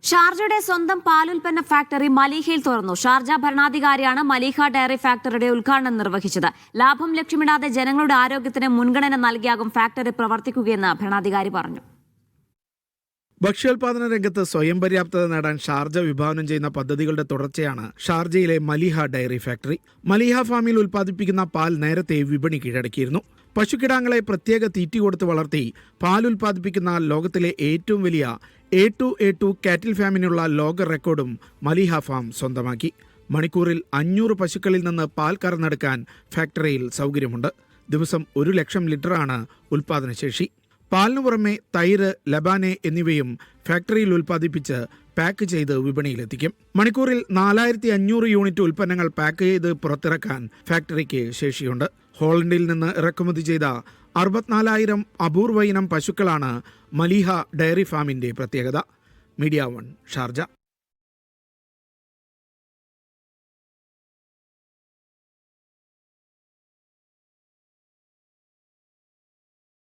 ഷാർജയുടെ സ്വന്തം പാലുൽപ്പന്ന ഫാക്ടറി മലീഹയിൽ തുറന്നു. Sharjah ഭരണാധികാരിയാണ് Mleiha diary ഫാക്ടറിയുടെ ഉദ്ഘാടനം നിർവഹിച്ചത്. ലാഭം ലക്ഷ്യമിടാതെ ജനങ്ങളുടെ ആരോഗ്യത്തിന് മുൻഗണന നൽകിയാകും ഫാക്ടറി പ്രവർത്തിക്കുകയെന്ന് ഭരണാധികാരി പറഞ്ഞു. ഭക്ഷ്യോൽപാദന രംഗത്ത് സ്വയം പര്യാപ്തത നേടാൻ ഷാർജ വിഭാവനം ചെയ്യുന്ന പദ്ധതികളുടെ തുടർച്ചയാണ് ഷാർജയിലെ മലീഹ ഡയറി ഫാക്ടറി. മലീഹ ഫാമിൽ ഉൽപ്പാദിപ്പിക്കുന്ന പാൽ നേരത്തെ വിപണി കീഴടക്കിയിരുന്നു. പശുക്കിടാങ്ങളെ പ്രത്യേക തീറ്റി കൊടുത്ത് വളർത്തി പാൽ ഉൽപ്പാദിപ്പിക്കുന്ന ലോകത്തിലെ ഏറ്റവും വലിയ A2 കാറ്റിൽ ഫാമിനുള്ള ലോക റെക്കോർഡും മലീഹ ഫാം സ്വന്തമാക്കി. മണിക്കൂറിൽ 500 പശുക്കളിൽ നിന്ന് പാൽ കറന്നെടുക്കാൻ ഫാക്ടറിയിൽ സൗകര്യമുണ്ട്. ദിവസം 100,000 ലിറ്ററാണ് ഉൽപ്പാദനശേഷി. പാലിനു പുറമെ തൈര്, ലബാനെ എന്നിവയും ഫാക്ടറിയിൽ ഉൽപ്പാദിപ്പിച്ച് പാക്ക് ചെയ്ത് വിപണിയിലെത്തിക്കും. മണിക്കൂറിൽ 4500 യൂണിറ്റ് ഉൽപ്പന്നങ്ങൾ പാക്ക് ചെയ്ത് പുറത്തിറക്കാൻ ഫാക്ടറിക്ക് ശേഷിയുണ്ട്. ഹോളണ്ടിൽ നിന്ന് ഇറക്കുമതി ചെയ്ത 64,000 അപൂർവ ഇനം പശുക്കളാണ് മലീഹ ഡയറി ഫാമിന്റെ പ്രത്യേകത. Media 1 Sharjah.